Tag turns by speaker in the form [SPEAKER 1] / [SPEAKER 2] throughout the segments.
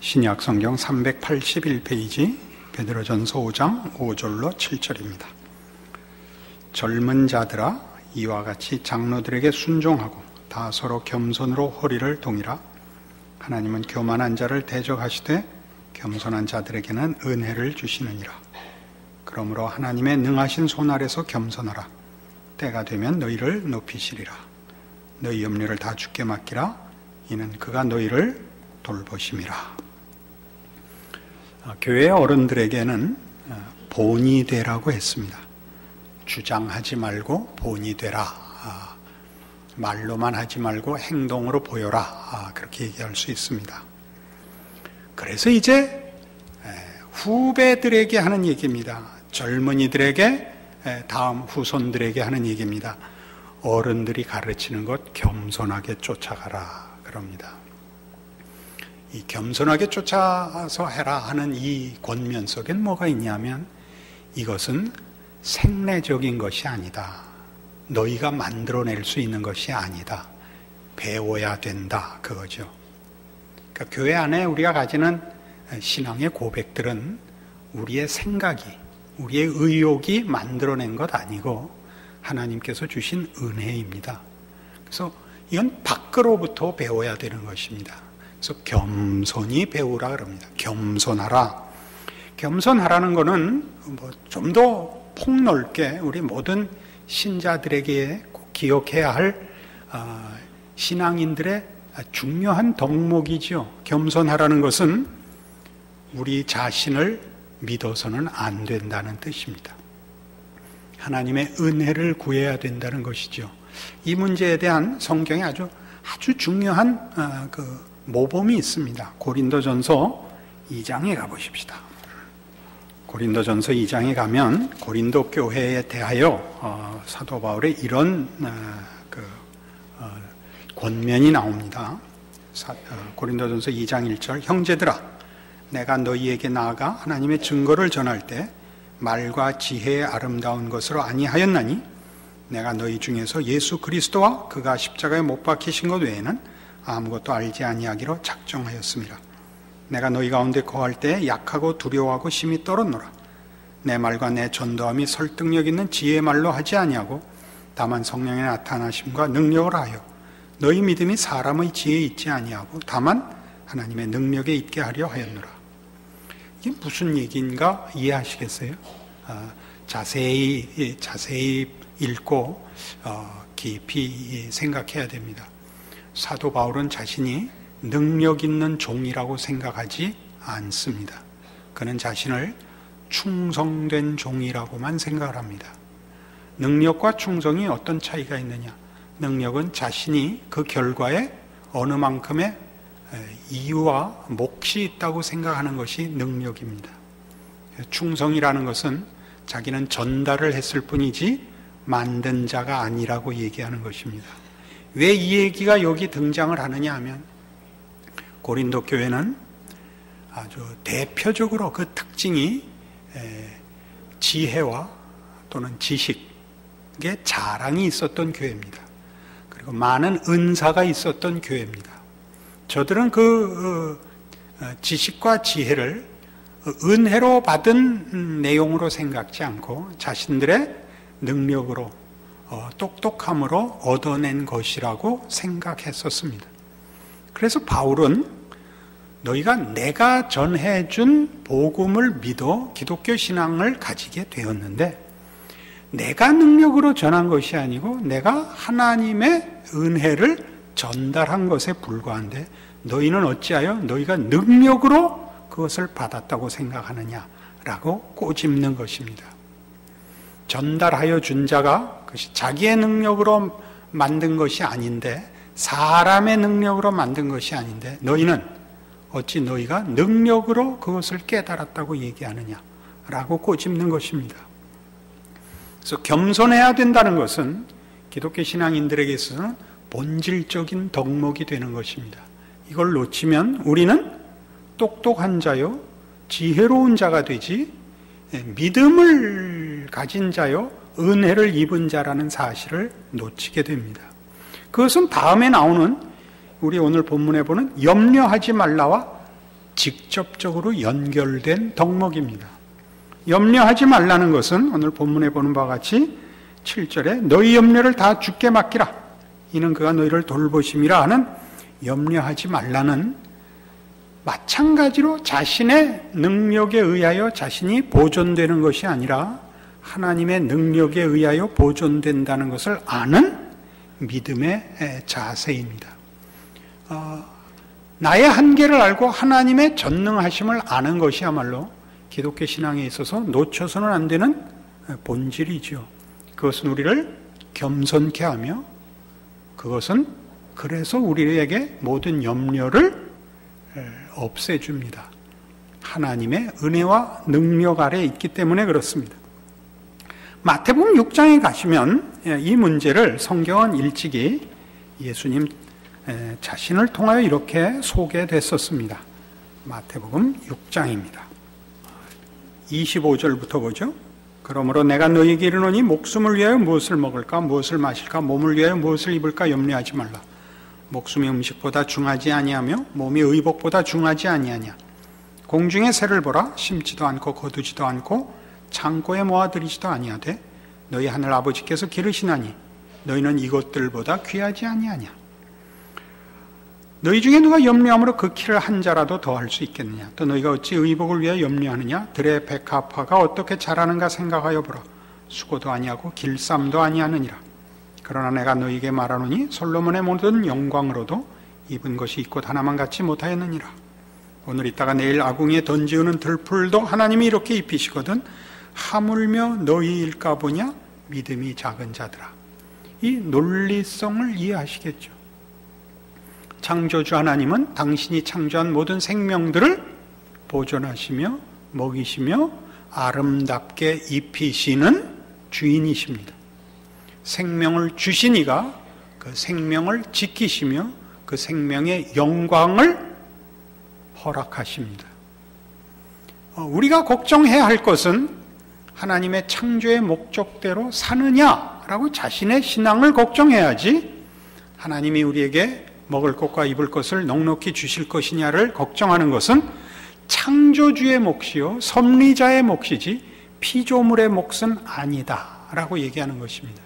[SPEAKER 1] 신약 성경 381페이지 베드로전서 5장 5절로 7절입니다. 젊은 자들아, 이와 같이 장로들에게 순종하고 다 서로 겸손으로 허리를 동이라. 하나님은 교만한 자를 대적하시되 겸손한 자들에게는 은혜를 주시느니라. 그러므로 하나님의 능하신 손 아래서 겸손하라. 때가 되면 너희를 높이시리라. 너희 염려를 다 주께 맡기라. 이는 그가 너희를 돌보심이라. 교회 어른들에게는 본이 되라고 했습니다. 주장하지 말고 본이 되라. 말로만 하지 말고 행동으로 보여라. 그렇게 얘기할 수 있습니다. 그래서 이제 후배들에게 하는 얘기입니다. 젊은이들에게, 다음 후손들에게 하는 얘기입니다. 어른들이 가르치는 것 겸손하게 쫓아가라 그럽니다. 이 겸손하게 쫓아서 해라 하는 이 권면 속엔 뭐가 있냐면, 이것은 생내적인 것이 아니다. 너희가 만들어낼 수 있는 것이 아니다. 배워야 된다, 그거죠. 그러니까 교회 안에 우리가 가지는 신앙의 고백들은 우리의 생각이, 우리의 의욕이 만들어낸 것 아니고 하나님께서 주신 은혜입니다. 그래서 이건 밖으로부터 배워야 되는 것입니다. 그래서 겸손히 배우라 그럽니다. 겸손하라. 겸손하라는 것은 좀 더 폭넓게 우리 모든 신자들에게 꼭 기억해야 할 신앙인들의 중요한 덕목이죠. 겸손하라는 것은 우리 자신을 믿어서는 안 된다는 뜻입니다. 하나님의 은혜를 구해야 된다는 것이죠. 이 문제에 대한 성경에 아주 중요한 모범이 있습니다. 고린도전서 2장에 가보십시다. 고린도전서 2장에 가면 고린도 교회에 대하여 사도 바울의 이런 권면이 나옵니다. 고린도전서 2장 1절, 형제들아, 내가 너희에게 나아가 하나님의 증거를 전할 때 말과 지혜의 아름다운 것으로 아니하였나니 내가 너희 중에서 예수 그리스도와 그가 십자가에 못 박히신 것 외에는 아무것도 알지 아니하기로 작정하였습니다. 내가 너희 가운데 거할 때 약하고 두려워하고 심히 떨었노라. 내 말과 내 전도함이 설득력 있는 지혜의 말로 하지 아니하고 다만 성령의 나타나심과 능력을 하여 너희 믿음이 사람의 지혜에 있지 아니하고 다만 하나님의 능력에 있게 하려 하였노라. 이게 무슨 얘기인가 이해하시겠어요? 자세히 읽고 깊이 생각해야 됩니다. 사도 바울은 자신이 능력 있는 종이라고 생각하지 않습니다. 그는 자신을 충성된 종이라고만 생각을 합니다. 능력과 충성이 어떤 차이가 있느냐? 능력은 자신이 그 결과에 어느 만큼의 이유와 몫이 있다고 생각하는 것이 능력입니다. 충성이라는 것은 자기는 전달을 했을 뿐이지 만든 자가 아니라고 얘기하는 것입니다. 왜 이 얘기가 여기 등장을 하느냐 하면, 고린도 교회는 아주 대표적으로 그 특징이 지혜와 또는 지식의 자랑이 있었던 교회입니다. 그리고 많은 은사가 있었던 교회입니다. 저들은 그 지식과 지혜를 은혜로 받은 내용으로 생각지 않고 자신들의 능력으로 똑똑함으로 얻어낸 것이라고 생각했었습니다. 그래서 바울은 너희가 내가 전해준 복음을 믿어 기독교 신앙을 가지게 되었는데, 내가 능력으로 전한 것이 아니고 내가 하나님의 은혜를 전달한 것에 불과한데 너희는 어찌하여 너희가 능력으로 그것을 받았다고 생각하느냐라고 꼬집는 것입니다. 전달하여 준 자가 그것이 자기의 능력으로 만든 것이 아닌데, 사람의 능력으로 만든 것이 아닌데 너희는 어찌 너희가 능력으로 그것을 깨달았다고 얘기하느냐라고 꼬집는 것입니다. 그래서 겸손해야 된다는 것은 기독교 신앙인들에게 있어서는 본질적인 덕목이 되는 것입니다. 이걸 놓치면 우리는 똑똑한 자요, 지혜로운 자가 되지 믿음을 가진 자요, 은혜를 입은 자라는 사실을 놓치게 됩니다. 그것은 다음에 나오는 우리 오늘 본문에 보는 염려하지 말라와 직접적으로 연결된 덕목입니다. 염려하지 말라는 것은 오늘 본문에 보는 바와 같이 7절에 너희 염려를 다 주께 맡기라. 이는 그가 너희를 돌보심이라 하는 염려하지 말라는 마찬가지로 자신의 능력에 의하여 자신이 보존되는 것이 아니라 하나님의 능력에 의하여 보존된다는 것을 아는 믿음의 자세입니다. 나의 한계를 알고 하나님의 전능하심을 아는 것이야말로 기독교 신앙에 있어서 놓쳐서는 안 되는 본질이죠. 그것은 우리를 겸손케 하며 그것은 그래서 우리에게 모든 염려를 없애줍니다. 하나님의 은혜와 능력 아래에 있기 때문에 그렇습니다. 마태복음 6장에 가시면 이 문제를 성경은 일찍이 예수님 자신을 통하여 이렇게 소개됐었습니다. 마태복음 6장입니다. 25절부터 보죠. 그러므로 내가 너희에게 이르노니 목숨을 위하여 무엇을 먹을까 무엇을 마실까 몸을 위하여 무엇을 입을까 염려하지 말라. 목숨이 음식보다 중하지 아니하며 몸이 의복보다 중하지 아니하냐. 공중의 새를 보라. 심지도 않고 거두지도 않고 창고에 모아들이지도 아니하되 너희 하늘 아버지께서 기르시나니 너희는 이것들보다 귀하지 아니하냐. 너희 중에 누가 염려함으로 그 키를 한 자라도 더할 수 있겠느냐. 또 너희가 어찌 의복을 위하여 염려하느냐. 들의 백합화가 어떻게 자라는가 생각하여 보라. 수고도 아니하고 길쌈도 아니하느니라. 그러나 내가 너희에게 말하노니 솔로몬의 모든 영광으로도 입은 것이 이곳 하나만 갖지 못하였느니라. 오늘 있다가 내일 아궁이에 던지우는 들풀도 하나님이 이렇게 입히시거든 하물며 너희일까 보냐. 믿음이 작은 자들아. 이 논리성을 이해하시겠죠. 창조주 하나님은 당신이 창조한 모든 생명들을 보존하시며 먹이시며 아름답게 입히시는 주인이십니다. 생명을 주신 이가 그 생명을 지키시며 그 생명의 영광을 허락하십니다. 우리가 걱정해야 할 것은 하나님의 창조의 목적대로 사느냐라고 자신의 신앙을 걱정해야지 하나님이 우리에게 먹을 것과 입을 것을 넉넉히 주실 것이냐를 걱정하는 것은 창조주의 몫이요 섭리자의 몫이지 피조물의 몫은 아니다 라고 얘기하는 것입니다.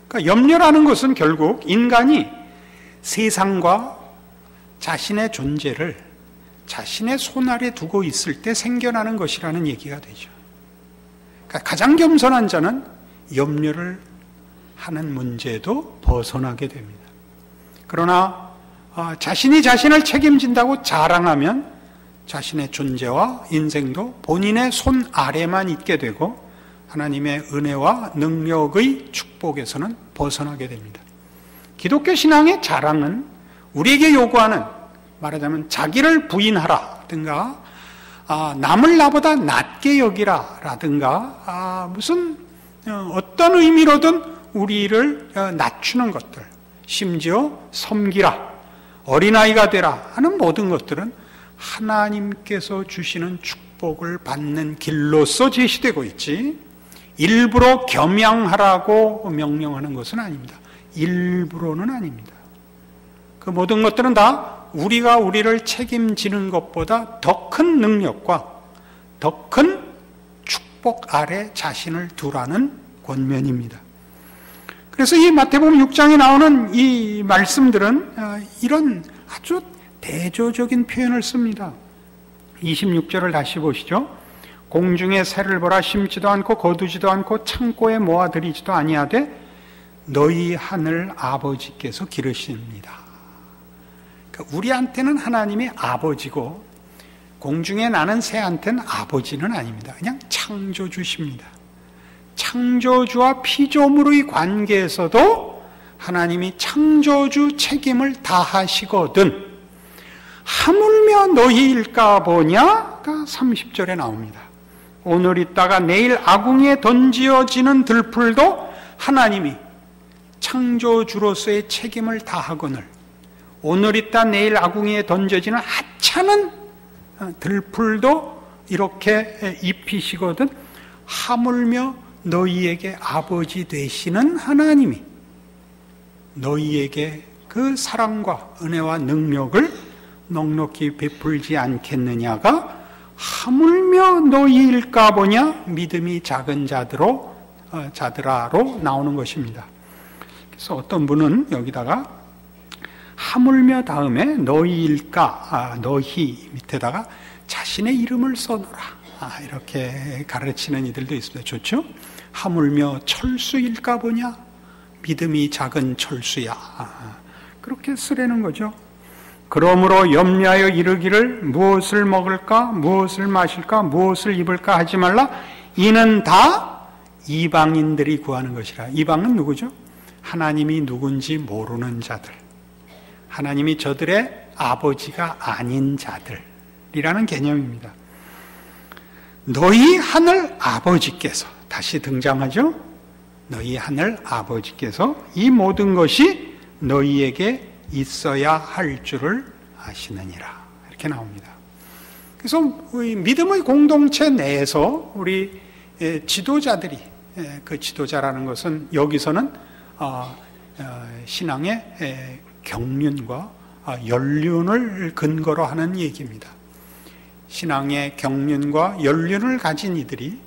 [SPEAKER 1] 그러니까 염려라는 것은 결국 인간이 세상과 자신의 존재를 자신의 손 아래 두고 있을 때 생겨나는 것이라는 얘기가 되죠. 그러니까 가장 겸손한 자는 염려를 하는 문제도 벗어나게 됩니다. 그러나 자신이 자신을 책임진다고 자랑하면 자신의 존재와 인생도 본인의 손 아래만 있게 되고 하나님의 은혜와 능력의 축복에서는 벗어나게 됩니다. 기독교 신앙의 자랑은 우리에게 요구하는 말하자면 자기를 부인하라든가 남을 나보다 낮게 여기라라든가 무슨 어떤 의미로든 우리를 낮추는 것들, 심지어 섬기라, 어린아이가 되라 하는 모든 것들은 하나님께서 주시는 축복을 받는 길로서 제시되고 있지 일부러 겸양하라고 명령하는 것은 아닙니다. 일부러는 아닙니다. 그 모든 것들은 다 우리가 우리를 책임지는 것보다 더 큰 능력과 더 큰 축복 아래 자신을 두라는 권면입니다. 그래서 이 마태복음 6장에 나오는 이 말씀들은 이런 아주 대조적인 표현을 씁니다. 26절을 다시 보시죠. 공중의 새를 보라. 심지도 않고 거두지도 않고 창고에 모아들이지도 아니하되 너희 하늘 아버지께서 기르십니다. 그러니까 우리한테는 하나님이 아버지고 공중에 나는 새한테는 아버지는 아닙니다. 그냥 창조주십니다. 창조주와 피조물의 관계에서도 하나님이 창조주 책임을 다하시거든 하물며 너희일까 보냐가 30절에 나옵니다. 오늘 있다가 내일 아궁이에 던지어지는 들풀도 하나님이 창조주로서의 책임을 다하거늘 오늘 있다 내일 아궁이에 던져지는 하찮은 들풀도 이렇게 입히시거든 하물며 너희에게 아버지 되시는 하나님이 너희에게 그 사랑과 은혜와 능력을 넉넉히 베풀지 않겠느냐가 하물며 너희일까 보냐 믿음이 작은 자들아로 나오는 것입니다. 그래서 어떤 분은 여기다가 하물며 다음에 너희일까, 너희 밑에다가 자신의 이름을 써놓으라, 이렇게 가르치는 이들도 있습니다. 좋죠? 하물며 철수일까 보냐, 믿음이 작은 철수야, 그렇게 쓰라는 거죠. 그러므로 염려하여 이르기를 무엇을 먹을까, 무엇을 마실까, 무엇을 입을까 하지 말라. 이는 다 이방인들이 구하는 것이라. 이방은 누구죠? 하나님이 누군지 모르는 자들, 하나님이 저들의 아버지가 아닌 자들이라는 개념입니다. 너희 하늘 아버지께서, 다시 등장하죠? 너희 하늘 아버지께서 이 모든 것이 너희에게 있어야 할 줄을 아시느니라, 이렇게 나옵니다. 그래서 우리 믿음의 공동체 내에서 우리 지도자들이, 그 지도자라는 것은 여기서는 신앙의 경륜과 연륜을 근거로 하는 얘기입니다. 신앙의 경륜과 연륜을 가진 이들이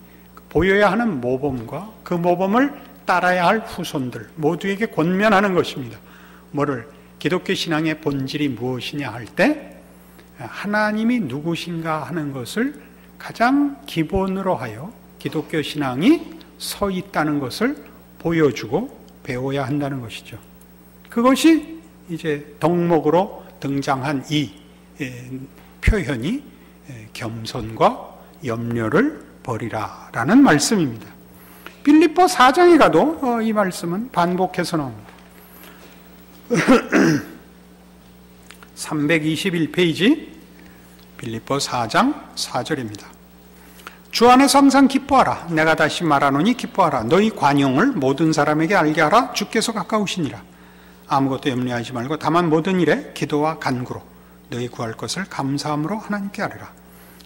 [SPEAKER 1] 보여야 하는 모범과 그 모범을 따라야 할 후손들 모두에게 권면하는 것입니다. 뭐를? 기독교 신앙의 본질이 무엇이냐 할 때 하나님이 누구신가 하는 것을 가장 기본으로 하여 기독교 신앙이 서 있다는 것을 보여주고 배워야 한다는 것이죠. 그것이 이제 덕목으로 등장한 이 표현이 겸손과 염려를 버리라라는 말씀입니다. 빌립보 4장에 가도 이 말씀은 반복해서 나옵니다. 321페이지 빌립보 4장 4절입니다. 주 안에서 항상 기뻐하라. 내가 다시 말하노니 기뻐하라. 너희 관용을 모든 사람에게 알게 하라. 주께서 가까우시니라. 아무것도 염려하지 말고 다만 모든 일에 기도와 간구로 너희 구할 것을 감사함으로 하나님께 아뢰라.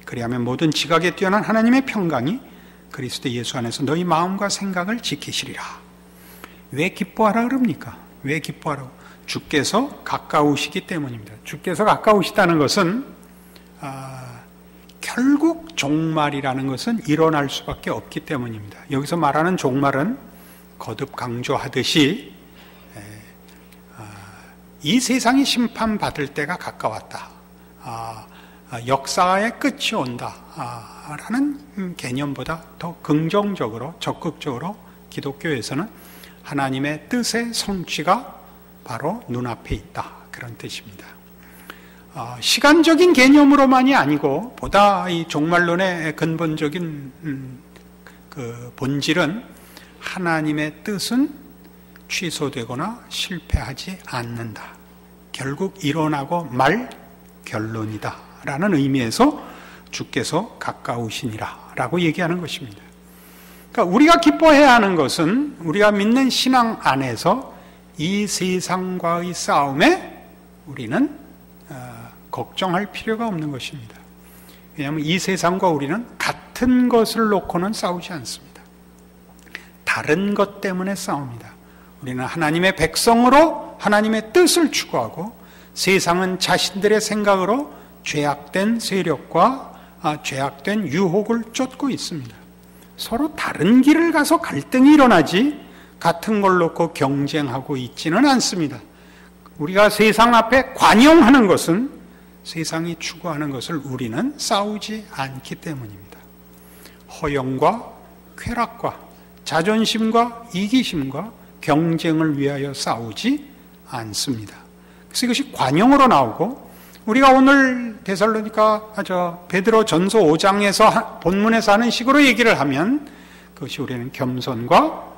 [SPEAKER 1] 그리하면 모든 지각에 뛰어난 하나님의 평강이 그리스도 예수 안에서 너희 마음과 생각을 지키시리라. 왜 기뻐하라 그럽니까? 왜 기뻐하라고? 주께서 가까우시기 때문입니다. 주께서 가까우시다는 것은 결국 종말이라는 것은 일어날 수밖에 없기 때문입니다. 여기서 말하는 종말은 거듭 강조하듯이 이 세상이 심판받을 때가 가까웠다, 역사의 끝이 온다 라는 개념보다 더 긍정적으로 적극적으로 기독교에서는 하나님의 뜻의 성취가 바로 눈앞에 있다, 그런 뜻입니다. 시간적인 개념으로만이 아니고 보다 이 종말론의 근본적인 그 본질은 하나님의 뜻은 취소되거나 실패하지 않는다, 결국 일어나고 말 결론이다 라는 의미에서 주께서 가까우시니라 라고 얘기하는 것입니다. 그러니까 우리가 기뻐해야 하는 것은 우리가 믿는 신앙 안에서 이 세상과의 싸움에 우리는 걱정할 필요가 없는 것입니다. 왜냐하면 이 세상과 우리는 같은 것을 놓고는 싸우지 않습니다. 다른 것 때문에 싸웁니다. 우리는 하나님의 백성으로 하나님의 뜻을 추구하고 세상은 자신들의 생각으로 죄악된 세력과 죄악된 유혹을 쫓고 있습니다. 서로 다른 길을 가서 갈등이 일어나지 같은 걸 놓고 경쟁하고 있지는 않습니다. 우리가 세상 앞에 관용하는 것은 세상이 추구하는 것을 우리는 싸우지 않기 때문입니다. 허영과 쾌락과 자존심과 이기심과 경쟁을 위하여 싸우지 않습니다. 그래서 이것이 관용으로 나오고, 우리가 오늘 베드로 전서 5장에서 본문에서 하는 식으로 얘기를 하면 그것이 우리는 겸손과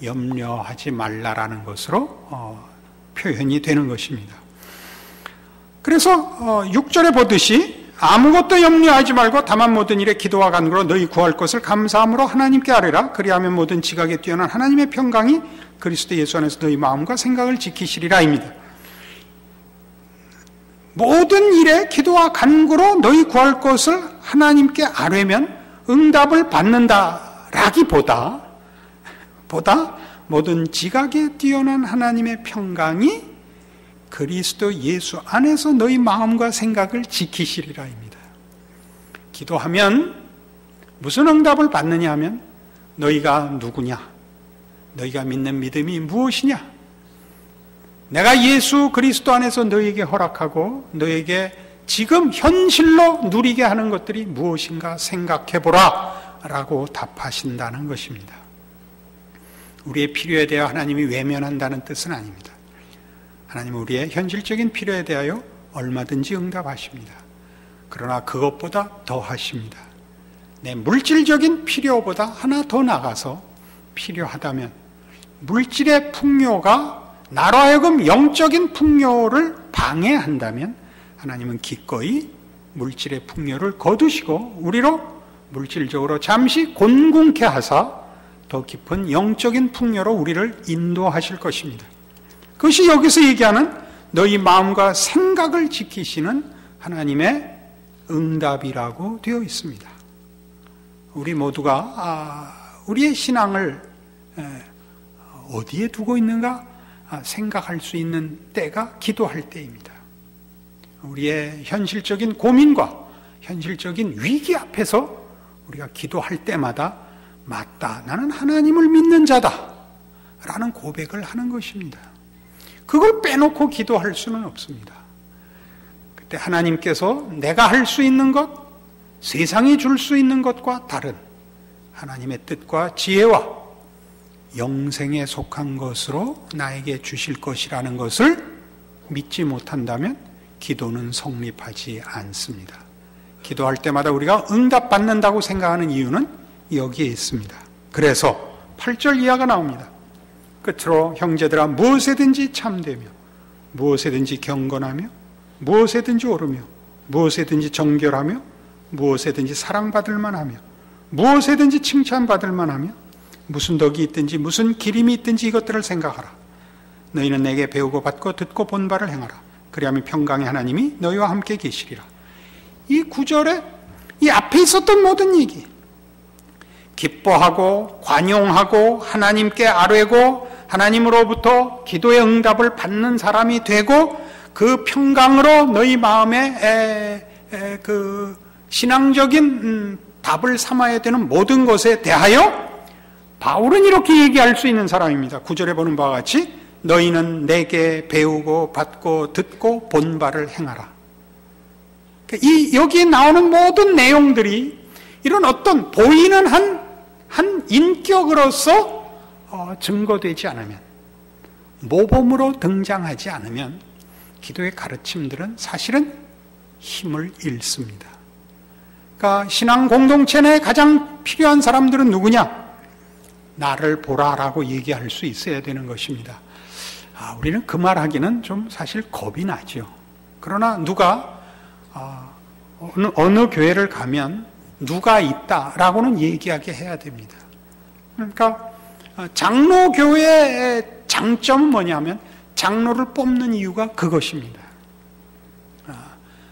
[SPEAKER 1] 염려하지 말라라는 것으로 표현이 되는 것입니다. 그래서 6절에 보듯이 아무것도 염려하지 말고 다만 모든 일에 기도와 간구로 너희 구할 것을 감사함으로 하나님께 아뢰라. 그리하면 모든 지각에 뛰어난 하나님의 평강이 그리스도 예수 안에서 너희 마음과 생각을 지키시리라입니다. 모든 일에 기도와 간구로 너희 구할 것을 하나님께 아뢰면 응답을 받는다라기보다 모든 지각에 뛰어난 하나님의 평강이 그리스도 예수 안에서 너희 마음과 생각을 지키시리라입니다. 기도하면 무슨 응답을 받느냐 하면 너희가 누구냐? 너희가 믿는 믿음이 무엇이냐? 내가 예수 그리스도 안에서 너희에게 허락하고 너희에게 지금 현실로 누리게 하는 것들이 무엇인가 생각해보라 라고 답하신다는 것입니다. 우리의 필요에 대하여 하나님이 외면한다는 뜻은 아닙니다. 하나님은 우리의 현실적인 필요에 대하여 얼마든지 응답하십니다. 그러나 그것보다 더 하십니다. 내 물질적인 필요보다 하나 더 나가서 필요하다면 물질의 풍요가 나로 하여금 영적인 풍요를 방해한다면 하나님은 기꺼이 물질의 풍요를 거두시고 우리로 물질적으로 잠시 곤궁케 하사 더 깊은 영적인 풍요로 우리를 인도하실 것입니다. 그것이 여기서 얘기하는 너희 마음과 생각을 지키시는 하나님의 응답이라고 되어 있습니다. 우리 모두가 우리의 신앙을 어디에 두고 있는가 생각할 수 있는 때가 기도할 때입니다. 우리의 현실적인 고민과 현실적인 위기 앞에서 우리가 기도할 때마다 맞다, 나는 하나님을 믿는 자다 라는 고백을 하는 것입니다. 그걸 빼놓고 기도할 수는 없습니다. 그때 하나님께서 내가 할 수 있는 것, 세상이 줄 수 있는 것과 다른 하나님의 뜻과 지혜와 영생에 속한 것으로 나에게 주실 것이라는 것을 믿지 못한다면 기도는 성립하지 않습니다. 기도할 때마다 우리가 응답받는다고 생각하는 이유는 여기에 있습니다. 그래서 8절 이하가 나옵니다. 끝으로 형제들아 무엇에든지 참되며 무엇에든지 경건하며 무엇에든지 옳으며 무엇에든지 정결하며 무엇에든지 사랑받을 만하며 무엇에든지 칭찬받을 만하며 무슨 덕이 있든지 무슨 기림이 있든지 이것들을 생각하라. 너희는 내게 배우고 받고 듣고 본 바를 행하라. 그리하면 평강의 하나님이 너희와 함께 계시리라. 이 구절에 이 앞에 있었던 모든 얘기, 기뻐하고 관용하고 하나님께 아뢰고 하나님으로부터 기도의 응답을 받는 사람이 되고 그 평강으로 너희 마음에 그 신앙적인 답을 삼아야 되는 모든 것에 대하여 바울은 이렇게 얘기할 수 있는 사람입니다. 9절에 보는 바와 같이 너희는 내게 배우고 받고 듣고 본 바를 행하라. 여기에 나오는 모든 내용들이 이런 어떤 보이는 한 인격으로서 증거되지 않으면, 모범으로 등장하지 않으면 기도의 가르침들은 사실은 힘을 잃습니다. 그러니까 신앙 공동체 내에 가장 필요한 사람들은 누구냐? 나를 보라라고 얘기할 수 있어야 되는 것입니다. 우리는 그 말하기는 좀 사실 겁이 나죠. 그러나 누가 어느 교회를 가면 누가 있다라고는 얘기하게 해야 됩니다. 그러니까 장로교회의 장점은 뭐냐면 장로를 뽑는 이유가 그것입니다.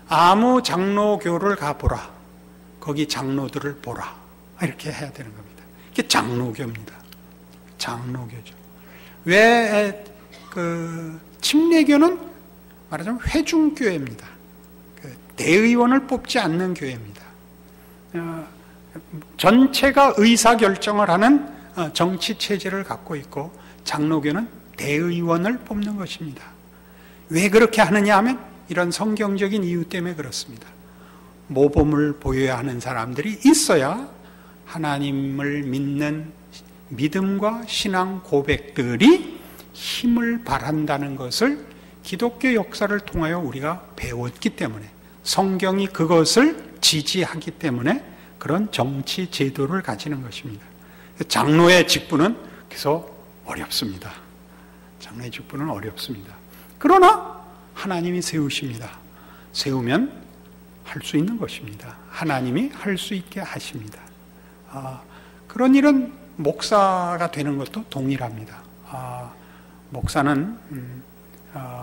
[SPEAKER 1] 아무 장로교를 가보라. 거기 장로들을 보라. 이렇게 해야 되는 겁니다. 이게 장로교입니다. 장로교죠. 왜 침례교는 말하자면 회중교회입니다. 대의원을 뽑지 않는 교회입니다. 전체가 의사결정을 하는 정치 체제를 갖고 있고 장로교는 대의원을 뽑는 것입니다. 왜 그렇게 하느냐 하면 이런 성경적인 이유 때문에 그렇습니다. 모범을 보여야 하는 사람들이 있어야 하나님을 믿는 믿음과 신앙 고백들이 힘을 발한다는 것을 기독교 역사를 통하여 우리가 배웠기 때문에, 성경이 그것을 지지하기 때문에 그런 정치 제도를 가지는 것입니다. 장로의 직분은 그래서 어렵습니다. 장로의 직분은 어렵습니다. 그러나 하나님이 세우십니다. 세우면 할 수 있는 것입니다. 하나님이 할 수 있게 하십니다. 그런 일은 목사가 되는 것도 동일합니다. 목사는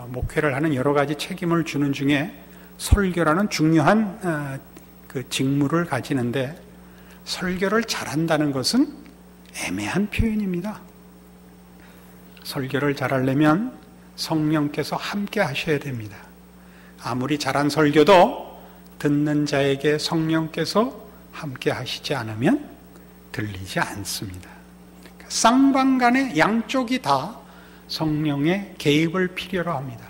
[SPEAKER 1] 목회를 하는 여러 가지 책임을 주는 중에 설교라는 중요한 그 직무를 가지는데, 설교를 잘한다는 것은 애매한 표현입니다. 설교를 잘하려면 성령께서 함께 하셔야 됩니다. 아무리 잘한 설교도 듣는 자에게 성령께서 함께 하시지 않으면 들리지 않습니다. 쌍방간에 양쪽이 다 성령의 개입을 필요로 합니다.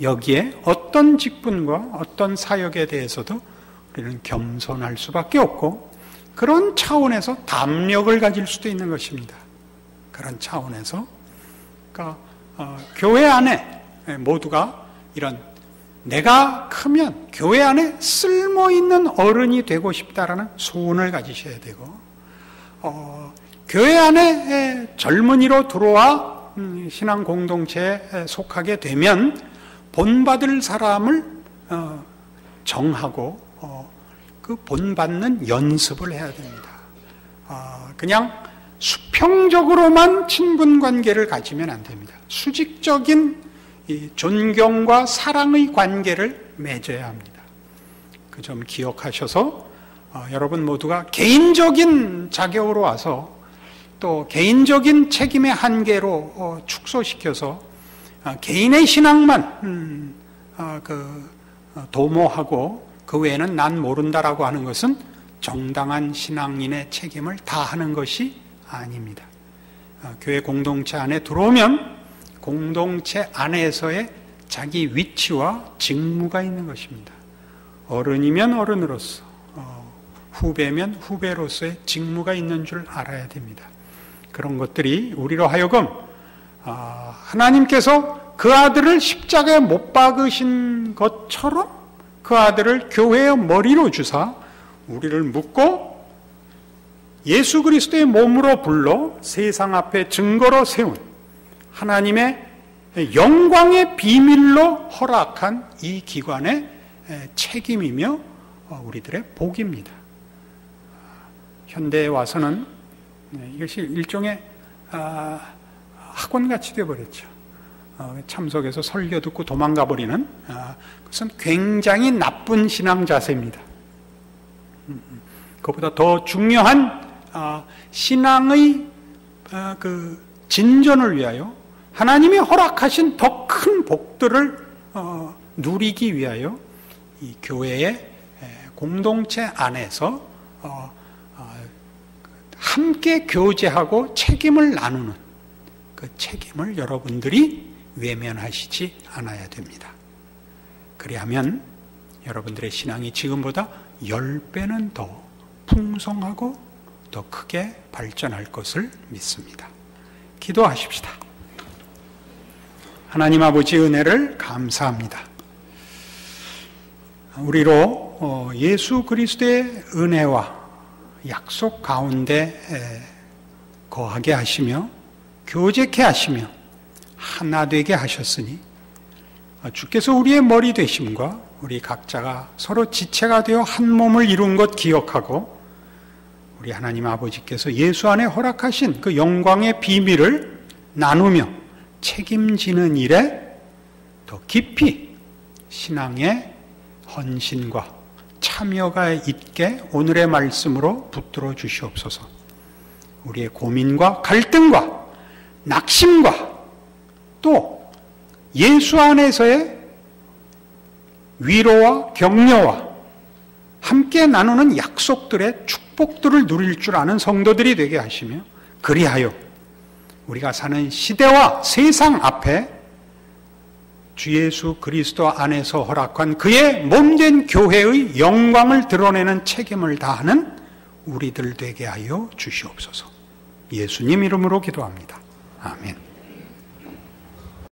[SPEAKER 1] 여기에 어떤 직분과 어떤 사역에 대해서도 우리는 겸손할 수밖에 없고, 그런 차원에서 담력을 가질 수도 있는 것입니다. 그런 차원에서 그러니까 교회 안에 모두가 이런 내가 크면 교회 안에 쓸모있는 어른이 되고 싶다라는 소원을 가지셔야 되고, 교회 안에 젊은이로 들어와 신앙 공동체에 속하게 되면 본받을 사람을 정하고 그 본받는 연습을 해야 됩니다. 그냥 수평적으로만 친분 관계를 가지면 안 됩니다. 수직적인 이 존경과 사랑의 관계를 맺어야 합니다. 그 점 기억하셔서 여러분 모두가 개인적인 자격으로 와서 또 개인적인 책임의 한계로 축소시켜서 개인의 신앙만 도모하고 그 외에는 난 모른다라고 하는 것은 정당한 신앙인의 책임을 다하는 것이 아닙니다. 교회 공동체 안에 들어오면 공동체 안에서의 자기 위치와 직무가 있는 것입니다. 어른이면 어른으로서, 후배면 후배로서의 직무가 있는 줄 알아야 됩니다. 그런 것들이 우리로 하여금 하나님께서 그 아들을 십자가에 못 박으신 것처럼 그 아들을 교회의 머리로 주사 우리를 묶고 예수 그리스도의 몸으로 불러 세상 앞에 증거로 세운 하나님의 영광의 비밀로 허락한 이 기관의 책임이며 우리들의 복입니다. 현대에 와서는 이것이 일종의 학원같이 되어버렸죠. 참석해서 설교 듣고 도망가 버리는 그것은 굉장히 나쁜 신앙 자세입니다. 그것보다 더 중요한 신앙의 그 진전을 위하여 하나님이 허락하신 더 큰 복들을 누리기 위하여 이 교회의 공동체 안에서 함께 교제하고 책임을 나누는 그 책임을 여러분들이 외면하시지 않아야 됩니다. 그리하면 여러분들의 신앙이 지금보다 10배는 더 풍성하고 더 크게 발전할 것을 믿습니다. 기도하십시다. 하나님 아버지 은혜를 감사합니다. 우리로 예수 그리스도의 은혜와 약속 가운데 거하게 하시며 교제케 하시며 하나 되게 하셨으니 주께서 우리의 머리 되심과 우리 각자가 서로 지체가 되어 한 몸을 이룬 것 기억하고 우리 하나님 아버지께서 예수 안에 허락하신 그 영광의 비밀을 나누며 책임지는 일에 더 깊이 신앙의 헌신과 참여가 있게 오늘의 말씀으로 붙들어 주시옵소서. 우리의 고민과 갈등과 낙심과 또 예수 안에서의 위로와 격려와 함께 나누는 약속들의 축복들을 누릴 줄 아는 성도들이 되게 하시며 그리하여 우리가 사는 시대와 세상 앞에 주 예수 그리스도 안에서 허락한 그의 몸된 교회의 영광을 드러내는 책임을 다하는 우리들 되게 하여 주시옵소서. 예수님 이름으로 기도합니다. 아멘.